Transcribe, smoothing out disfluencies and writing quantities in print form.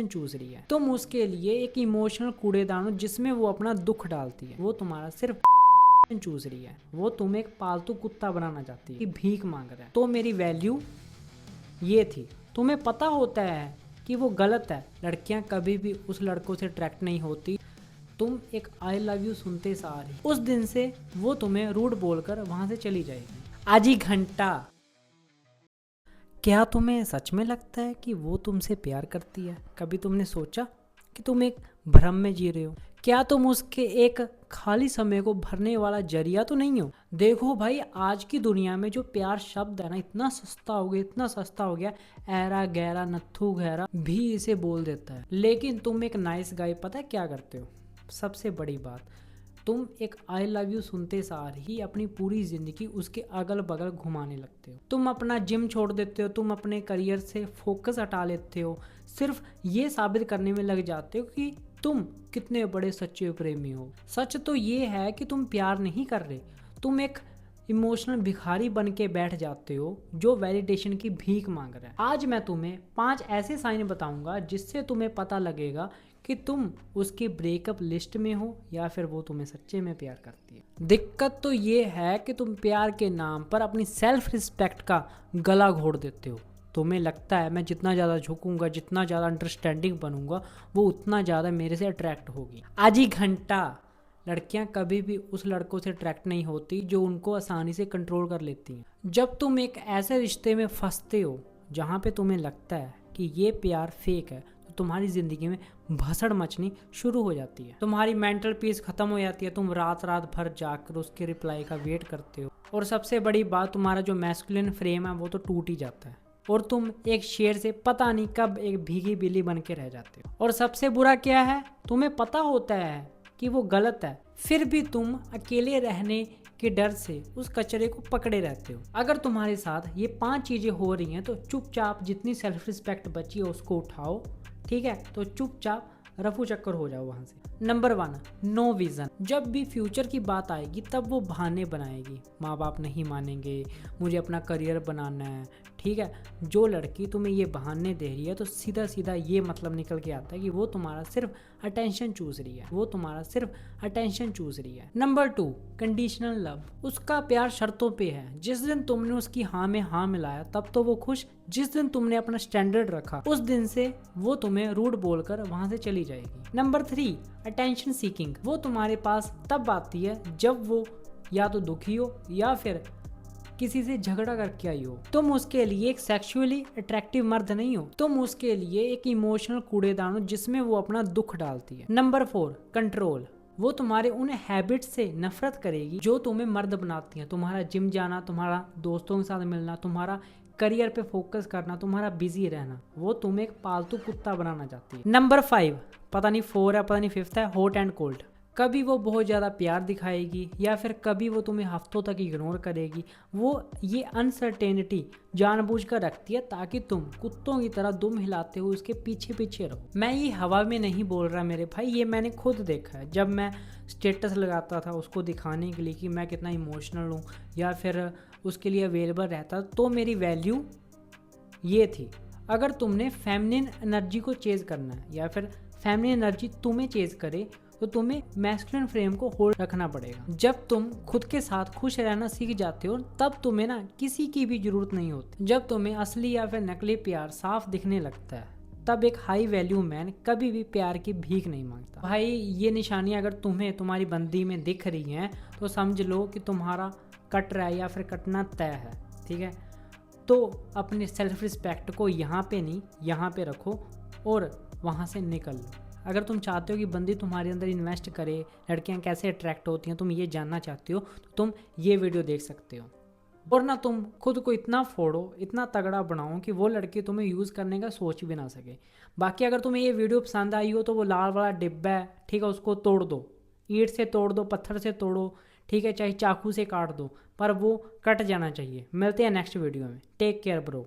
चूस रही है। तुम उसके लिए एक इमोशनल कूड़ेदान हो जिसमें वो अपना दुख डालती है। वो तुम्हारा सिर्फ चूस रही है। वो तुम्हें एक पालतू कुत्ता बनाना चाहती है कि भीख मांग रहा है। तो मेरी वैल्यू ये थी। तुम्हें पता होता है कि वो गलत है। लड़कियां कभी भी उस लड़कों से अट्रैक्ट नहीं होती। तुम एक आई लव यू सुनते सार ही उस दिन से वो तुम्हें रूड बोलकर वहां से चली जाएगी। आजी घंटा, क्या तुम्हें सच में लगता है कि वो तुमसे प्यार करती है? कभी तुमने सोचा कि तुम एक भ्रम में जी रहे हो? क्या तुम उसके एक खाली समय को भरने वाला जरिया तो नहीं हो? देखो भाई, आज की दुनिया में जो प्यार शब्द है ना, इतना सस्ता हो गया, इतना सस्ता हो गया, ऐरा गहरा नत्थु गहरा भी इसे बोल देता है। लेकिन तुम एक नाइस गाय पता है क्या करते हो? सबसे बड़ी बात, तुम एक आई लव यू सुनते सार ही अपनी पूरी जिंदगी उसके अगल बगल घुमाने लगते हो। तुम अपना जिम छोड़ देते हो, तुम अपने करियर से फोकस हटा लेते हो, सिर्फ ये साबित करने में लग जाते हो कि तुम कितने बड़े सच्चे प्रेमी हो। सच तो ये है कि तुम प्यार नहीं कर रहे, तुम एक इमोशनल भिखारी बन के बैठ जाते हो जो वैलिडेशन की भीख मांग रहा है। आज मैं तुम्हें 5 ऐसे साइन बताऊंगा जिससे तुम्हें पता लगेगा कि तुम उसकी ब्रेकअप लिस्ट में हो या फिर वो तुम्हें सच्चे में प्यार करती है। दिक्कत तो ये है कि तुम प्यार के नाम पर अपनी सेल्फ रिस्पेक्ट का गला घोट देते हो। तुम्हें लगता है मैं जितना ज़्यादा झुकूंगा, जितना ज़्यादा अंडरस्टैंडिंग बनूंगा, वो उतना ज़्यादा मेरे से अट्रैक्ट होगी। आज ही घंटा, लड़कियां कभी भी उस लड़कों से अट्रैक्ट नहीं होती जो उनको आसानी से कंट्रोल कर लेती हैं। जब तुम एक ऐसे रिश्ते में फंसते हो जहाँ पे तुम्हें लगता है कि ये प्यार फेक है, तो तुम्हारी ज़िंदगी में भसड़ मचनी शुरू हो जाती है। तुम्हारी मेंटल पीस खत्म हो जाती है। तुम रात रात भर जाकर उसके रिप्लाई का वेट करते हो। और सबसे बड़ी बात, तुम्हारा जो मैस्कुलिन फ्रेम है वो तो टूट ही जाता है और तुम एक शेर से पता नहीं कब एक भीगी बिल्ली बन के रह जाते हो। और सबसे बुरा क्या है, तुम्हें पता होता है कि वो गलत है, फिर भी तुम अकेले रहने के डर से उस कचरे को पकड़े रहते हो। अगर तुम्हारे साथ ये 5 चीजें हो रही हैं तो चुपचाप जितनी सेल्फ रिस्पेक्ट बची है उसको उठाओ, ठीक है? तो चुपचाप रफू चक्कर हो जाओ वहां से। Number 1, no vision. जब भी फ्यूचर की बात आएगी तब वो बहाने बनाएगी। माँ बाप नहीं मानेंगे, मुझे अपना करियर बनाना है, ठीक है? जो लड़की तुम्हें ये बहाने दे रही है तो सीधा सीधा ये मतलब निकल के आता है कि वो तुम्हारा सिर्फ अटेंशन चूस रही है। वो तुम्हारा सिर्फ अटेंशन चूस रही है। Number 2, conditional love. उसका प्यार शर्तों पे है। जिस दिन तुमने उसकी हाँ में हाँ मिलाया तब तो वो खुश, जिस दिन तुमने अपना स्टैंडर्ड रखा उस दिन से वो तुम्हें रूड बोलकर वहां से चली जाएगी। Number 3, attention seeking. वो तुम्हारे पास तब आती है जब वो या तो दुखी हो या फिर किसी से झगड़ा करके आई हो। तुम उसके लिए एक सेक्सुअली अट्रैक्टिव मर्द नहीं हो, तुम उसके लिए एक इमोशनल कूड़ेदान हो जिसमें वो अपना दुख डालती है। Number 4, control. वो तुम्हारे उन हैबिट से नफरत करेगी जो तुम्हें मर्द बनाती हैं। तुम्हारा जिम जाना, तुम्हारा दोस्तों के साथ मिलना, तुम्हारा करियर पे फोकस करना, तुम्हारा बिजी रहना, वो तुम्हें एक पालतू कुत्ता बनाना चाहती है। नंबर 5, पता नहीं 4 है पता नहीं 5th है, हॉट एंड कोल्ड। कभी वो बहुत ज़्यादा प्यार दिखाएगी या फिर कभी वो तुम्हें हफ्तों तक इग्नोर करेगी। वो ये अनसर्टेनिटी जानबूझकर रखती है ताकि तुम कुत्तों की तरह दुम हिलाते हुए उसके पीछे पीछे रहो। मैं ये हवा में नहीं बोल रहा मेरे भाई, ये मैंने खुद देखा है। जब मैं स्टेटस लगाता था उसको दिखाने के लिए कि मैं कितना इमोशनल हूँ या फिर उसके लिए अवेलेबल रहता, तो मेरी वैल्यू ये थी। अगर तुमने फेमिनिन एनर्जी को चेज करना है या फिर फेमिनिन एनर्जी तुम्हें चेज करे तो तुम्हें मैस्कुलिन फ्रेम को होल्ड रखना पड़ेगा। जब तुम खुद के साथ खुश रहना सीख जाते हो तब तुम्हें ना किसी की भी जरूरत नहीं होती। जब तुम्हें असली या फिर नकली प्यार साफ दिखने लगता है तब एक हाई वैल्यू मैन कभी भी प्यार की भीख नहीं मांगता। भाई, ये निशानियां अगर तुम्हें तुम्हारी बंदी में दिख रही हैं तो समझ लो कि तुम्हारा कट रहा है या फिर कटना तय है, ठीक है? तो अपने सेल्फ रिस्पेक्ट को यहाँ पे नहीं, यहाँ पे रखो और वहाँ से निकल लो। अगर तुम चाहते हो कि बंदी तुम्हारे अंदर इन्वेस्ट करे, लड़कियां कैसे अट्रैक्ट होती हैं, तुम ये जानना चाहते हो तो तुम ये वीडियो देख सकते हो। और ना तुम खुद को इतना फोड़ो, इतना तगड़ा बनाओ कि वो लड़की तुम्हें यूज़ करने का सोच भी ना सके। बाकी अगर तुम्हें ये वीडियो पसंद आई हो तो वो लाल वाला डिब्बा है, ठीक है, उसको तोड़ दो, ईंट से तोड़ दो, पत्थर से तोड़ो, ठीक है, चाहे चाकू से काट दो, पर वो कट जाना चाहिए। मिलते हैं नेक्स्ट वीडियो में। Take care bro.